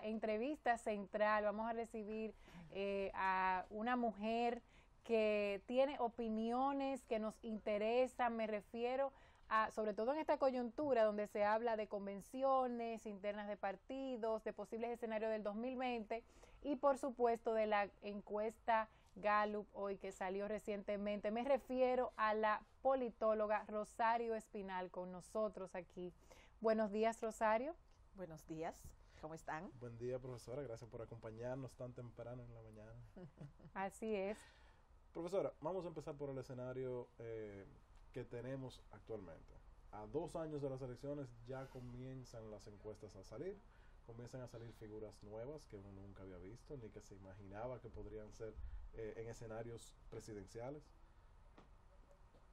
entrevista central vamos a recibir a una mujer que tiene opiniones que nos interesan, me refiero a, sobre todo en esta coyuntura donde se habla de convenciones internas de partidos, de posibles escenarios del 2020 y por supuesto de la encuesta Gallup hoy que salió recientemente. Me refiero a la politóloga Rosario Espinal con nosotros aquí. Buenos días, Rosario. Buenos días, ¿cómo están? Buen día, profesora, gracias por acompañarnos tan temprano en la mañana. Así es. Profesora, vamos a empezar por el escenario que tenemos actualmente. A 2 años de las elecciones ya comienzan las encuestas a salir, comienzan a salir figuras nuevas que uno nunca había visto, ni que se imaginaba que podrían ser en escenarios presidenciales.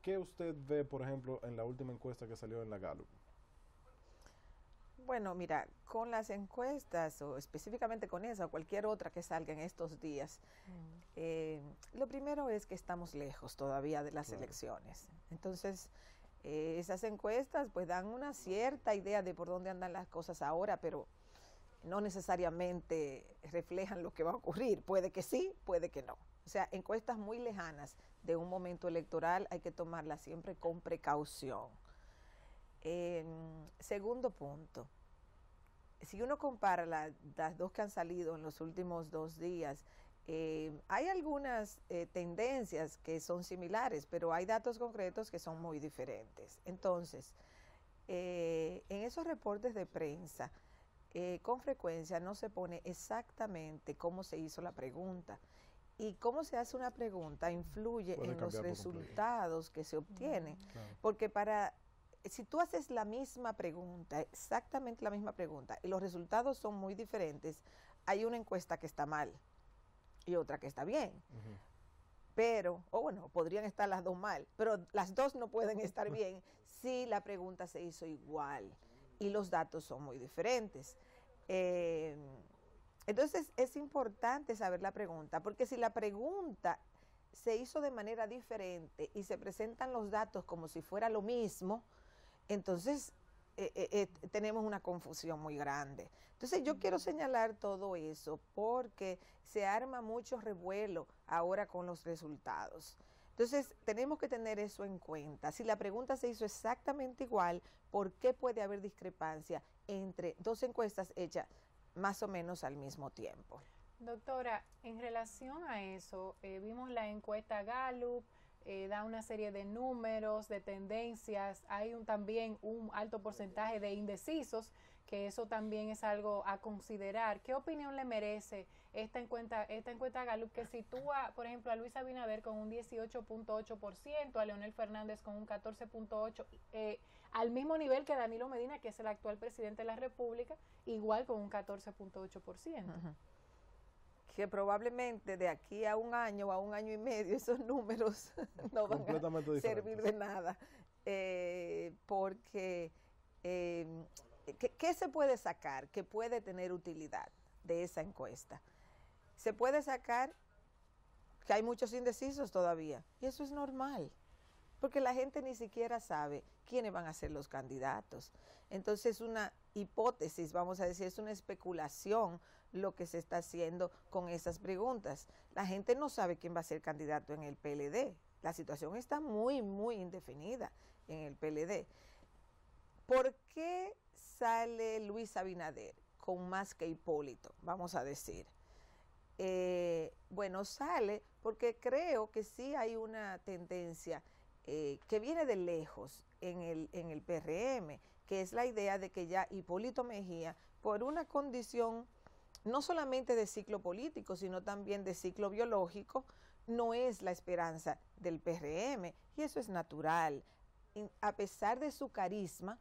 ¿Qué usted ve, por ejemplo, en la última encuesta que salió en la Gallup? Bueno, mira, con las encuestas, o específicamente con esa o cualquier otra que salga en estos días, lo primero es que estamos lejos todavía de las elecciones. Entonces, esas encuestas pues dan una cierta idea de por dónde andan las cosas ahora, pero no necesariamente reflejan lo que va a ocurrir. Puede que sí, puede que no. O sea, encuestas muy lejanas de un momento electoral hay que tomarlas siempre con precaución. Segundo punto, si uno compara las dos que han salido en los últimos 2 días, hay algunas tendencias que son similares, pero hay datos concretos que son muy diferentes. Entonces, en esos reportes de prensa, con frecuencia no se pone exactamente cómo se hizo la pregunta. Y cómo se hace una pregunta influye en los resultados que se obtienen. Claro. Porque si tú haces la misma pregunta, exactamente la misma pregunta, y los resultados son muy diferentes, hay una encuesta que está mal y otra que está bien. Pero, o bueno, podrían estar las dos mal, pero las dos no pueden estar bien si la pregunta se hizo igual y los datos son muy diferentes. Entonces es importante saber la pregunta, porque si la pregunta se hizo de manera diferente y se presentan los datos como si fuera lo mismo, entonces tenemos una confusión muy grande. Entonces yo quiero señalar todo eso porque se arma mucho revuelo ahora con los resultados. Entonces tenemos que tener eso en cuenta. Si la pregunta se hizo exactamente igual, ¿por qué puede haber discrepancia entre dos encuestas hechas más o menos al mismo tiempo? Doctora, en relación a eso, vimos la encuesta Gallup, da una serie de números, de tendencias, hay también un alto porcentaje de indecisos, que eso también es algo a considerar. ¿Qué opinión le merece esta encuesta Gallup que sitúa, por ejemplo, a Luis Abinader con un 18.8%, a Leonel Fernández con un 14.8%, al mismo nivel que Danilo Medina, que es el actual presidente de la República, igual con un 14.8%? Que probablemente de aquí a 1 año o a 1 año y medio esos números no van a servir de nada, porque ¿qué se puede sacar que puede tener utilidad de esa encuesta? Se puede sacar que hay muchos indecisos todavía, y eso es normal, porque la gente ni siquiera sabe quiénes van a ser los candidatos. Entonces una hipótesis, vamos a decir, es una especulación lo que se está haciendo con esas preguntas. La gente no sabe quién va a ser candidato en el PLD. La situación está muy, muy indefinida en el PLD. ¿Por qué sale Luis Abinader con más que Hipólito, vamos a decir? Bueno, sale porque creo que sí hay una tendencia que viene de lejos en el PRM, que es la idea de que ya Hipólito Mejía, por una condición no solamente de ciclo político, sino también de ciclo biológico, no es la esperanza del PRM, y eso es natural. A pesar de su carisma,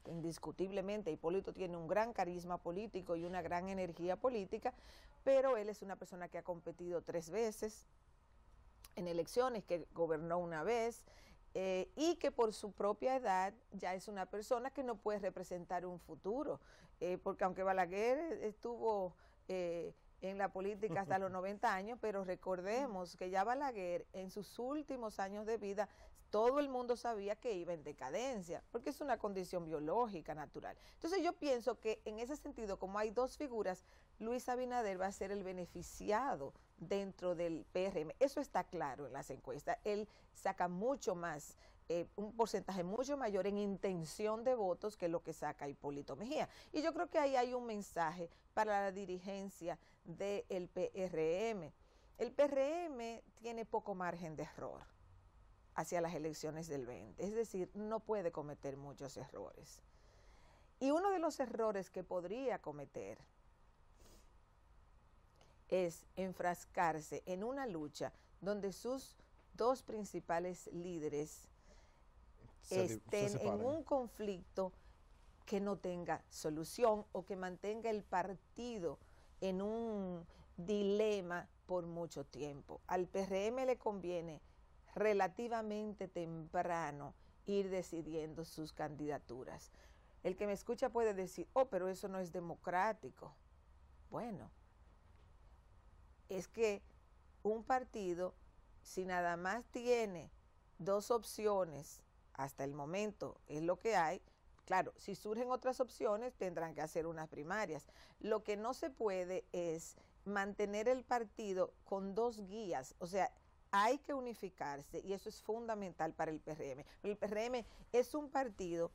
indiscutiblemente Hipólito tiene un gran carisma político y una gran energía política, pero él es una persona que ha competido 3 veces en elecciones, que gobernó 1 vez, y que por su propia edad ya es una persona que no puede representar un futuro, porque aunque Balaguer estuvo en la política hasta los 90 años, pero recordemos que ya Balaguer en sus últimos años de vida, todo el mundo sabía que iba en decadencia, porque es una condición biológica natural. Entonces yo pienso que en ese sentido, como hay 2 figuras Luis Abinader va a ser el beneficiado dentro del PRM. Eso está claro en las encuestas. Él saca mucho más, un porcentaje mucho mayor en intención de votos que lo que saca Hipólito Mejía. Y yo creo que ahí hay un mensaje para la dirigencia del PRM. El PRM tiene poco margen de error hacia las elecciones del 20, es decir, no puede cometer muchos errores. Y uno de los errores que podría cometer es enfrascarse en una lucha donde sus dos principales líderes estén en un conflicto que no tenga solución o que mantenga el partido en un dilema por mucho tiempo. Al PRM le conviene relativamente temprano ir decidiendo sus candidaturas. El que me escucha puede decir, oh, pero eso no es democrático. Bueno, es que un partido, si nada más tiene dos opciones, hasta el momento es lo que hay, claro, si surgen otras opciones tendrán que hacer unas primarias. Lo que no se puede es mantener el partido con dos guías, o sea, hay que unificarse y eso es fundamental para el PRM. El PRM es un partido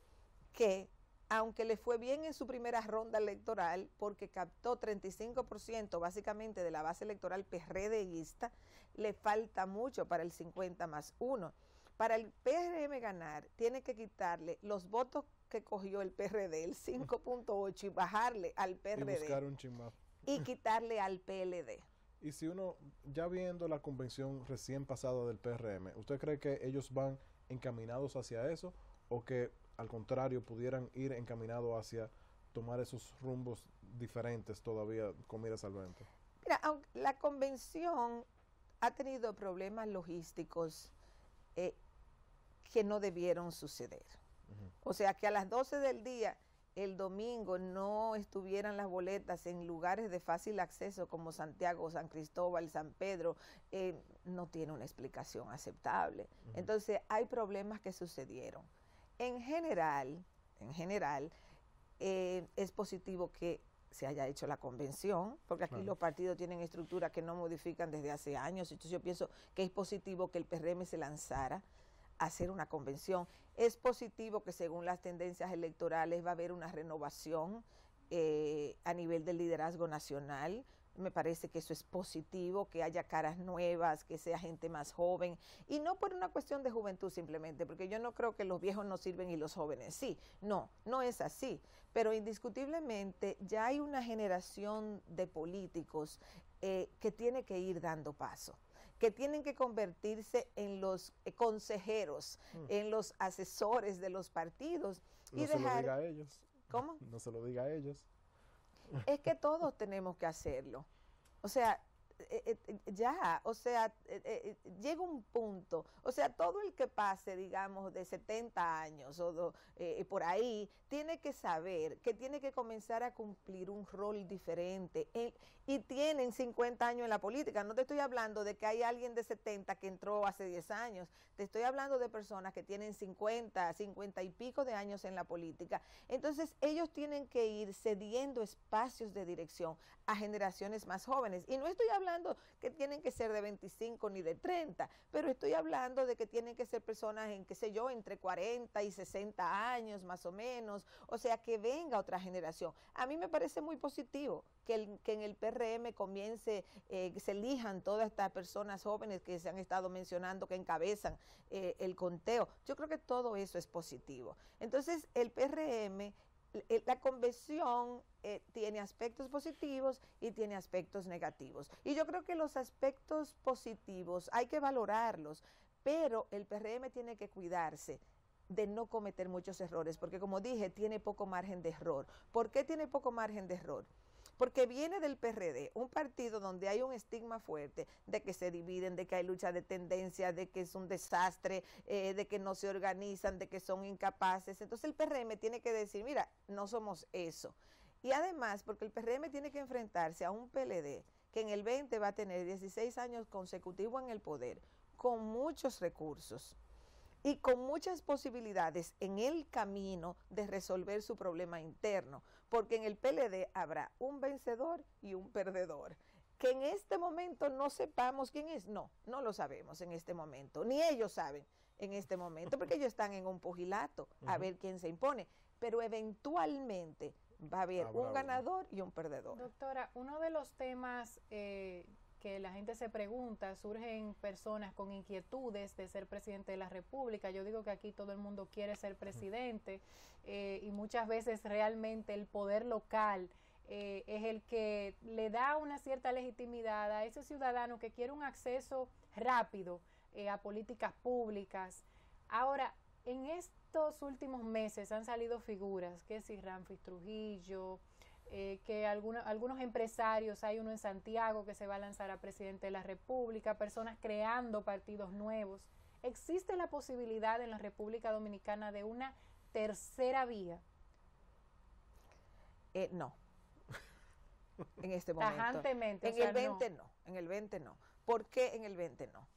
que, aunque le fue bien en su primera ronda electoral, porque captó 35% básicamente de la base electoral PRDista, le falta mucho para el 50+1. Para el PRM ganar, tiene que quitarle los votos que cogió el PRD, el 5.8, y bajarle al PRD. Y buscar un chismaz. Y quitarle al PLD. Y si uno, ya viendo la convención recién pasada del PRM, ¿usted cree que ellos van encaminados hacia eso o que al contrario pudieran ir encaminados hacia tomar esos rumbos diferentes todavía con miras al 20? Mira, aunque la convención ha tenido problemas logísticos que no debieron suceder. O sea, que a las 12 del día el domingo no estuvieran las boletas en lugares de fácil acceso como Santiago, San Cristóbal, San Pedro, no tiene una explicación aceptable. Entonces, hay problemas que sucedieron. En general, es positivo que se haya hecho la convención, porque aquí los partidos tienen estructuras que no modifican desde hace años. Entonces, yo pienso que es positivo que el PRM se lanzara a hacer una convención. Es positivo que según las tendencias electorales va a haber una renovación a nivel del liderazgo nacional. Me parece que eso es positivo, que haya caras nuevas, que sea gente más joven, y no por una cuestión de juventud simplemente, porque yo no creo que los viejos no sirven y los jóvenes sí, no es así, pero indiscutiblemente ya hay una generación de políticos que tiene que ir dando paso, que tienen que convertirse en los consejeros, en los asesores de los partidos. No se lo diga a ellos. ¿Cómo? No se lo diga a ellos. Es que todos tenemos que hacerlo. O sea, llega un punto, o sea, todo el que pase, digamos, de 70 años o por ahí, tiene que saber que tiene que comenzar a cumplir un rol diferente. Y tienen 50 años en la política. No te estoy hablando de que hay alguien de 70 que entró hace 10 años. Te estoy hablando de personas que tienen 50 y pico de años en la política. Entonces, ellos tienen que ir cediendo espacios de dirección a generaciones más jóvenes. Y no estoy hablando que tienen que ser de 25 ni de 30, pero estoy hablando de que tienen que ser personas en, qué sé yo, entre 40 y 60 años más o menos, o sea, que venga otra generación. A mí me parece muy positivo que en el PRM comience, que se elijan todas estas personas jóvenes que se han estado mencionando, que encabezan el conteo. Yo creo que todo eso es positivo. Entonces, el PRM, la convención tiene aspectos positivos y tiene aspectos negativos. Y yo creo que los aspectos positivos hay que valorarlos, pero el PRM tiene que cuidarse de no cometer muchos errores, porque como dije, tiene poco margen de error. ¿Por qué tiene poco margen de error? Porque viene del PRD, un partido donde hay un estigma fuerte de que se dividen, de que hay lucha de tendencia, de que es un desastre, de que no se organizan, de que son incapaces. Entonces el PRM tiene que decir, mira, no somos eso. Y además, porque el PRM tiene que enfrentarse a un PLD que en el 20 va a tener 16 años consecutivos en el poder, con muchos recursos, y con muchas posibilidades en el camino de resolver su problema interno, porque en el PLD habrá un vencedor y un perdedor. Que en este momento no sepamos quién es, no lo sabemos en este momento, ni ellos saben en este momento, porque ellos están en un pugilato a ver quién se impone, pero eventualmente va a haber un ganador y un perdedor. Doctora, uno de los temas que la gente se pregunta, surgen personas con inquietudes de ser presidente de la República. Yo digo que aquí todo el mundo quiere ser presidente y muchas veces realmente el poder local es el que le da una cierta legitimidad a ese ciudadano que quiere un acceso rápido a políticas públicas. Ahora, en estos últimos meses han salido figuras, que si Ramfis Trujillo, que algunos empresarios, hay uno en Santiago que se va a lanzar a presidente de la República, personas creando partidos nuevos. ¿Existe la posibilidad en la República Dominicana de una tercera vía? No. En este momento. Tajantemente. En el 20 no. En el 20 no. ¿Por qué en el 20 no?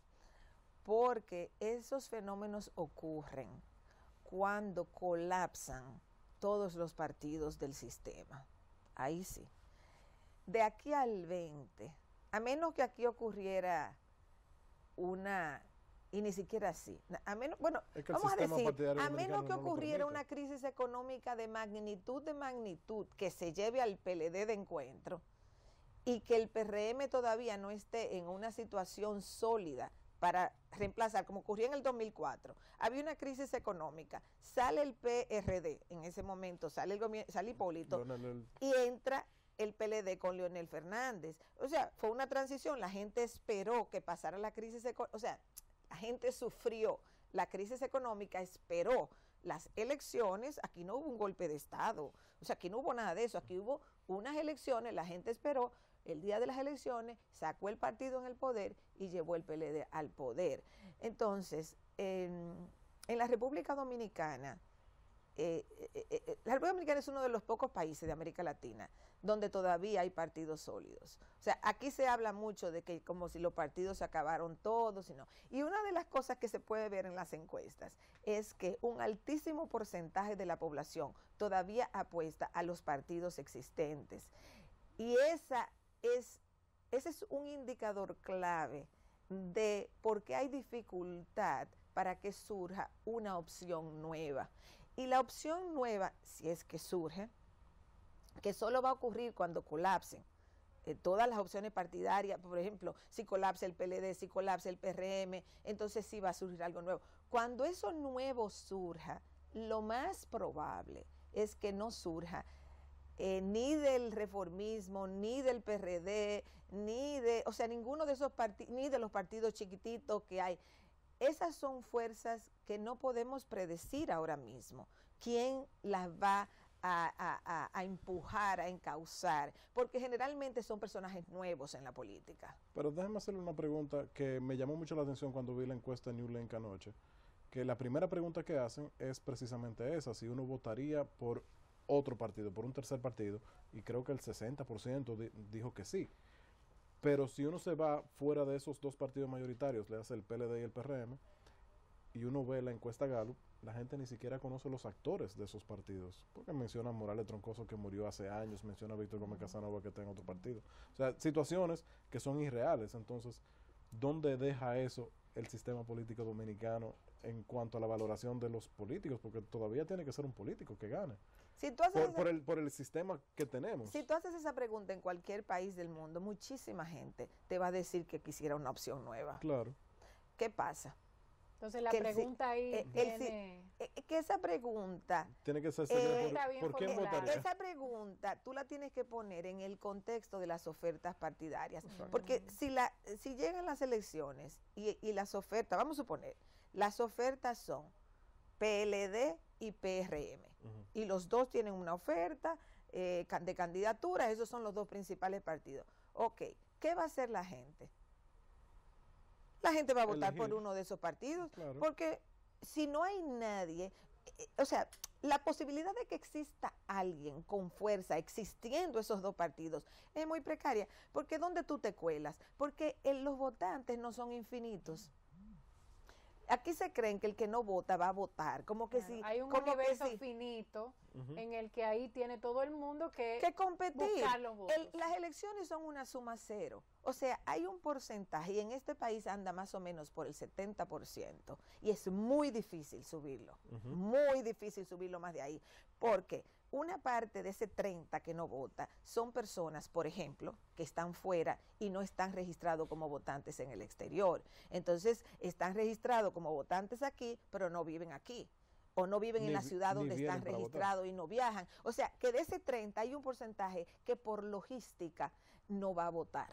Porque esos fenómenos ocurren cuando colapsan todos los partidos del sistema. Ahí sí. De aquí al 20, a menos que aquí ocurriera una, y ni siquiera así, a menos, bueno, vamos a decir, a menos que ocurriera una crisis económica de magnitud que se lleve al PLD de encuentro y que el PRM todavía no esté en una situación sólida para reemplazar, como ocurrió en el 2004. Había una crisis económica, sale el PRD, en ese momento sale Hipólito, y entra el PLD con Leonel Fernández. O sea, fue una transición, la gente esperó que pasara la crisis económica, o sea, la gente sufrió la crisis económica, esperó las elecciones, aquí no hubo un golpe de Estado, o sea, aquí no hubo nada de eso, aquí hubo unas elecciones, la gente esperó, el día de las elecciones sacó el partido en el poder y llevó el PLD al poder. Entonces, en la República Dominicana, la República Dominicana es uno de los pocos países de América Latina donde todavía hay partidos sólidos. O sea, aquí se habla mucho de que como si los partidos se acabaron todos y no. Y una de las cosas que se puede ver en las encuestas es que un altísimo porcentaje de la población todavía apuesta a los partidos existentes. Y ese es un indicador clave de por qué hay dificultad para que surja una opción nueva. Y la opción nueva, si es que surge, que solo va a ocurrir cuando colapsen todas las opciones partidarias, por ejemplo, si colapsa el PLD, si colapsa el PRM, entonces sí va a surgir algo nuevo. Cuando eso nuevo surja, lo más probable es que no surja ni del reformismo, ni del PRD, o sea, ninguno de esos partidos, ni de los partidos chiquititos que hay. Esas son fuerzas que no podemos predecir ahora mismo. ¿Quién las va a empujar, a encauzar? Porque generalmente son personajes nuevos en la política. Pero déjeme hacerle una pregunta que me llamó mucho la atención cuando vi la encuesta en New Link anoche, que la primera pregunta que hacen es precisamente esa, si uno votaría por otro partido, por un tercer partido, y creo que el 60% dijo que sí. Pero si uno se va fuera de esos dos partidos mayoritarios, le hace el PLD y el PRM, y uno ve la encuesta Gallup, la gente ni siquiera conoce los actores de esos partidos, porque menciona a Morales Troncoso que murió hace años, menciona a Víctor Gómez Casanova que está en otro partido. O sea, situaciones que son irreales. Entonces, ¿dónde deja eso el sistema político dominicano en cuanto a la valoración de los políticos? Porque todavía tiene que ser un político que gane. Si tú haces por el sistema que tenemos. Si tú haces esa pregunta en cualquier país del mundo, muchísima gente te va a decir que quisiera una opción nueva. Claro. ¿Qué pasa? Entonces la pregunta ahí tiene... que esa pregunta... Tiene que ser ¿por quién votaría? Esa pregunta tú la tienes que poner en el contexto de las ofertas partidarias. Porque si llegan las elecciones y las ofertas, vamos a suponer, las ofertas son PLD y PRM. Y los dos tienen una oferta de candidaturas, esos son los dos principales partidos. Ok, ¿qué va a hacer la gente? La gente va a votar por uno de esos partidos, claro. Porque si no hay nadie, o sea, la posibilidad de que exista alguien con fuerza existiendo esos dos partidos es muy precaria, porque ¿dónde tú te cuelas? Porque los votantes no son infinitos. aquí se creen que el que no vota va a votar, como que Claro, sí. hay un como que universo sí. finito en el que ahí tiene todo el mundo que competir. buscar los votos. Las elecciones son una suma cero. O sea, hay un porcentaje y en este país anda más o menos por el 70% y es muy difícil subirlo, muy difícil subirlo más de ahí, porque una parte de ese 30 que no vota son personas, por ejemplo, que están fuera y no están registrados como votantes en el exterior. Entonces, están registrados como votantes aquí, pero no viven aquí. O no viven en la ciudad donde están registrados y no viajan. O sea, que de ese 30 hay un porcentaje que por logística no va a votar.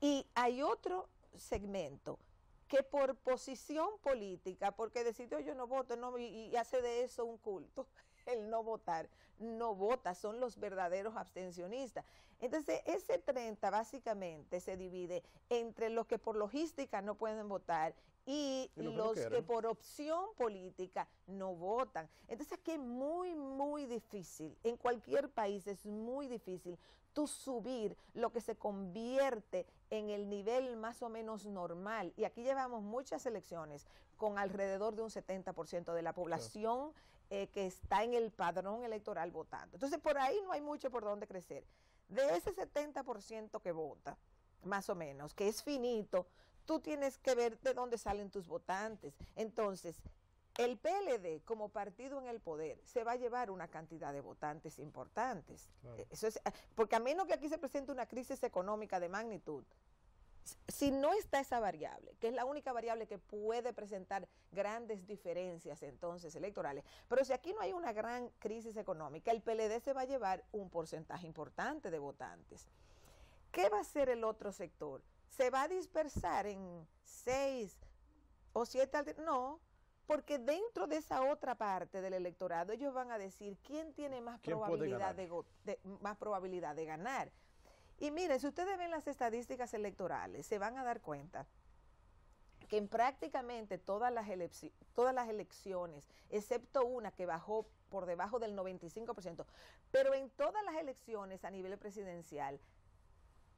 Y hay otro segmento que por posición política, porque decidió yo no voto y hace de eso un culto, el no votar, no vota, son los verdaderos abstencionistas. Entonces, ese 30 básicamente se divide entre los que por logística no pueden votar y los que por opción política no votan. Entonces, aquí es muy, muy difícil, en cualquier país es muy difícil tú subir lo que se convierte en el nivel más o menos normal. Y aquí llevamos muchas elecciones con alrededor de un 70% de la población que está en el padrón electoral votando. Entonces, por ahí no hay mucho por donde crecer. De ese 70% que vota, más o menos, que es finito, tú tienes que ver de dónde salen tus votantes. Entonces, el PLD, como partido en el poder, se va a llevar una cantidad de votantes importantes. Claro. Eso es, porque a menos que aquí se presente una crisis económica de magnitud, si no está esa variable, que es la única variable que puede presentar grandes diferencias entonces electorales, pero si aquí no hay una gran crisis económica, el PLD se va a llevar un porcentaje importante de votantes. ¿Qué va a hacer el otro sector? ¿Se va a dispersar en 6 o 7? No, porque dentro de esa otra parte del electorado ellos van a decir quién tiene más probabilidad de ganar. Y miren, si ustedes ven las estadísticas electorales, se van a dar cuenta que en prácticamente todas las elecciones, excepto una que bajó por debajo del 95%, pero en todas las elecciones a nivel presidencial,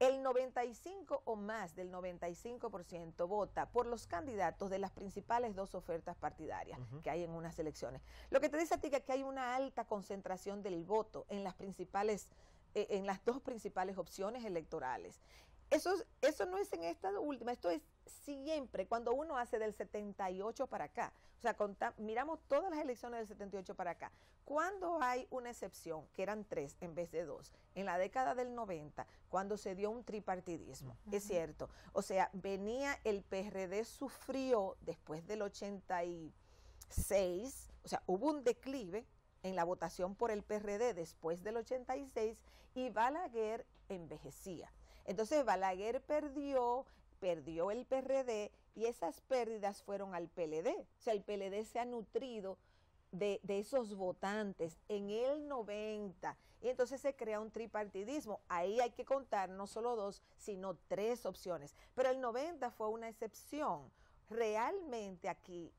el 95 o más del 95% vota por los candidatos de las principales dos ofertas partidarias que hay en unas elecciones. Lo que te dice a ti que aquí hay una alta concentración del voto en las principales, en las dos principales opciones electorales. Eso no es en esta última, esto es siempre cuando uno hace del 78 para acá. O sea, miramos todas las elecciones del 78 para acá. Cuando hay una excepción, que eran 3 en vez de 2, en la década del 90, cuando se dio un tripartidismo, es cierto. O sea, venía el PRD, sufrió después del 86, o sea, hubo un declive en la votación por el PRD después del 86 y Balaguer envejecía. Entonces Balaguer perdió el PRD y esas pérdidas fueron al PLD. O sea, el PLD se ha nutrido de esos votantes en el 90 y entonces se crea un tripartidismo. Ahí hay que contar no solo 2, sino 3 opciones. Pero el 90 fue una excepción. Realmente aquí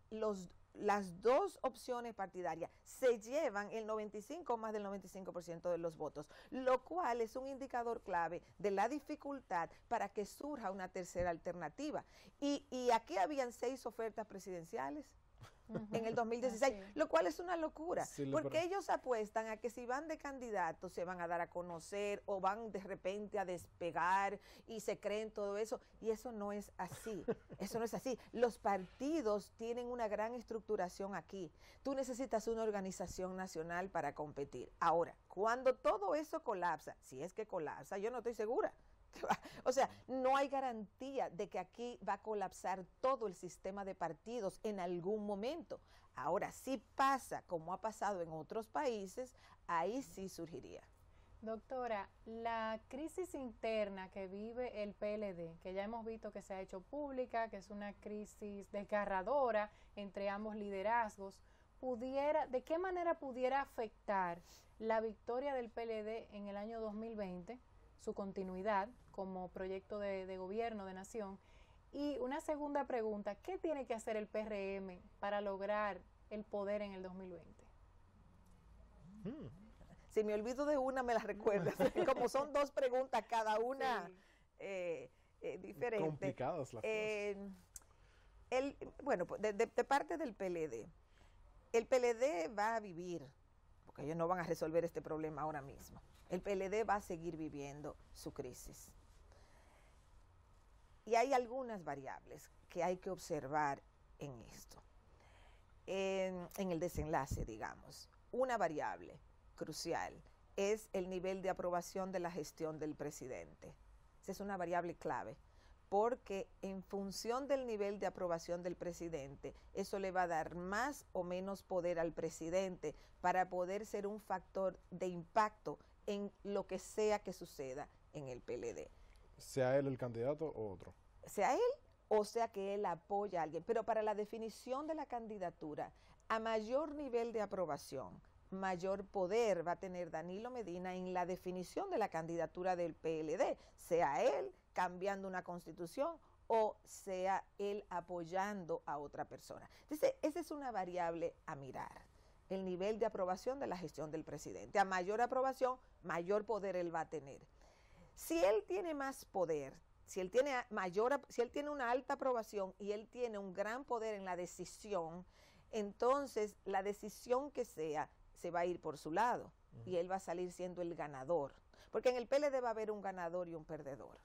las dos opciones partidarias se llevan el 95 o más del 95% de los votos, lo cual es un indicador clave de la dificultad para que surja una tercera alternativa. Y aquí habían 6 ofertas presidenciales en el 2016, lo cual es una locura, porque ellos apuestan a que si van de candidatos se van a dar a conocer o van de repente a despegar y se creen todo eso, y eso no es así, eso no es así. Los partidos tienen una gran estructuración aquí, tú necesitas una organización nacional para competir. Ahora, cuando todo eso colapsa, si es que colapsa, yo no estoy segura. O sea, no hay garantía de que aquí va a colapsar todo el sistema de partidos en algún momento. Ahora, si pasa como ha pasado en otros países, ahí sí surgiría. Doctora, la crisis interna que vive el PLD, que ya hemos visto que se ha hecho pública, que es una crisis desgarradora entre ambos liderazgos, ¿de qué manera pudiera afectar la victoria del PLD en el año 2020? Su continuidad como proyecto de gobierno de nación. Y una segunda pregunta, ¿qué tiene que hacer el PRM para lograr el poder en el 2020? Si me olvido de una, me la recuerdas. Como son 2 preguntas, cada una diferente. Complicadas las cosas. Bueno, pues, de parte del PLD, el PLD va a vivir, porque ellos no van a resolver este problema ahora mismo. El PLD va a seguir viviendo su crisis. Y hay algunas variables que hay que observar en esto, en el desenlace, digamos. Una variable crucial es el nivel de aprobación de la gestión del presidente. Esa es una variable clave, porque en función del nivel de aprobación del presidente, eso le va a dar más o menos poder al presidente para poder ser un factor de impacto en lo que sea que suceda en el PLD. ¿Sea él el candidato o otro? Sea él o sea que él apoya a alguien, pero para la definición de la candidatura, a mayor nivel de aprobación, mayor poder va a tener Danilo Medina en la definición de la candidatura del PLD, sea él cambiando una constitución o sea él apoyando a otra persona. Entonces, esa es una variable a mirar, el nivel de aprobación de la gestión del presidente. A mayor aprobación, mayor poder él va a tener. Si él tiene más poder, si él tiene una alta aprobación y él tiene un gran poder en la decisión, entonces la decisión que sea se va a ir por su lado y él va a salir siendo el ganador. Porque en el PLD va a haber un ganador y un perdedor.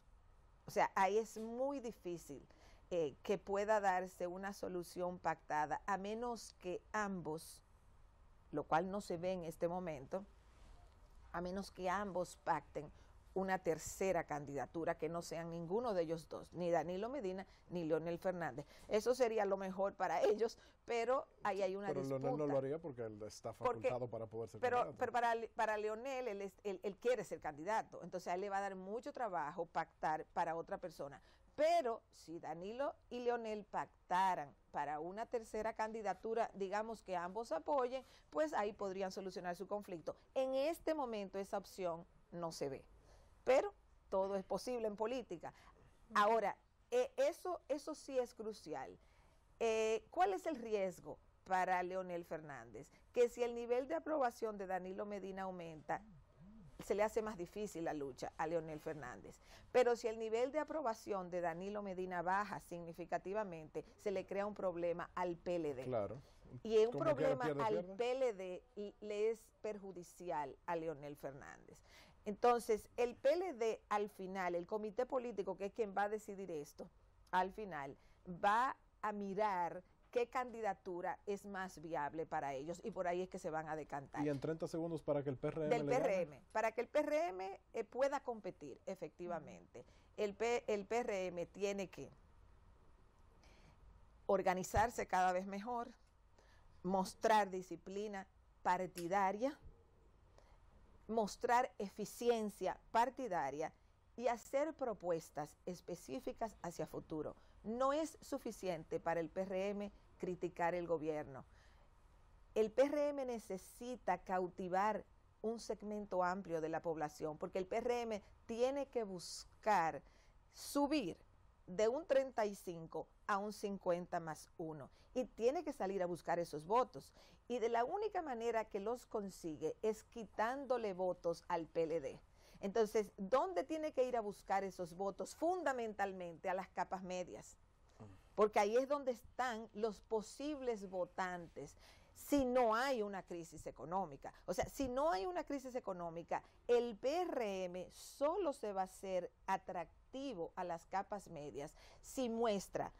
O sea, ahí es muy difícil que pueda darse una solución pactada, a menos que ambos, lo cual no se ve en este momento, a menos que ambos pacten una tercera candidatura que no sean ninguno de ellos dos, ni Danilo Medina ni Leonel Fernández. Eso sería lo mejor para ellos, pero ahí hay una disputa. Pero Leonel no lo haría porque él está facultado para poder ser candidato. Pero para Leonel, él quiere ser candidato, entonces a él le va a dar mucho trabajo pactar para otra persona. Pero si Danilo y Leonel pactaran para una tercera candidatura, digamos que ambos apoyen, pues ahí podrían solucionar su conflicto. En este momento esa opción no se ve. Pero todo es posible en política. Ahora, eso sí es crucial. ¿Cuál es el riesgo para Leonel Fernández? Que si el nivel de aprobación de Danilo Medina aumenta, se le hace más difícil la lucha a Leonel Fernández. Pero si el nivel de aprobación de Danilo Medina baja significativamente, se le crea un problema al PLD. Claro. Y un problema al PLD le es perjudicial a Leonel Fernández. Entonces, el PLD al final, el comité político, que es quien va a decidir esto, al final va a mirar qué candidatura es más viable para ellos y por ahí es que se van a decantar. Y en 30 segundos para que el PRM Del PRM, para que el PRM pueda competir efectivamente. El PRM tiene que organizarse cada vez mejor, mostrar disciplina partidaria, mostrar eficiencia partidaria y hacer propuestas específicas hacia futuro. No es suficiente para el PRM criticar el gobierno. El PRM necesita cautivar un segmento amplio de la población, porque el PRM tiene que buscar subir de un 35 a un 50 más 1 y tiene que salir a buscar esos votos. Y de la única manera que los consigue es quitándole votos al PLD. Entonces, ¿dónde tiene que ir a buscar esos votos? Fundamentalmente a las capas medias, porque ahí es donde están los posibles votantes si no hay una crisis económica. O sea, si no hay una crisis económica, el PRM solo se va a hacer atractivo a las capas medias si muestra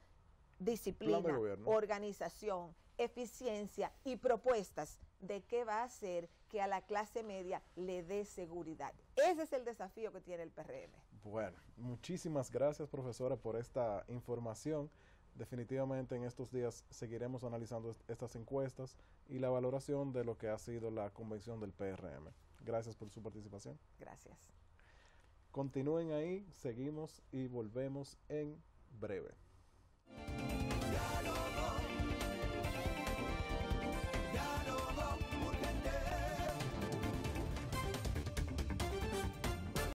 disciplina, organización, eficiencia y propuestas de qué va a hacer que a la clase media le dé seguridad. Ese es el desafío que tiene el PRM. Bueno, muchísimas gracias, profesora, por esta información. Definitivamente en estos días seguiremos analizando estas encuestas y la valoración de lo que ha sido la convención del PRM. Gracias por su participación. Gracias. Continúen ahí, seguimos y volvemos en breve.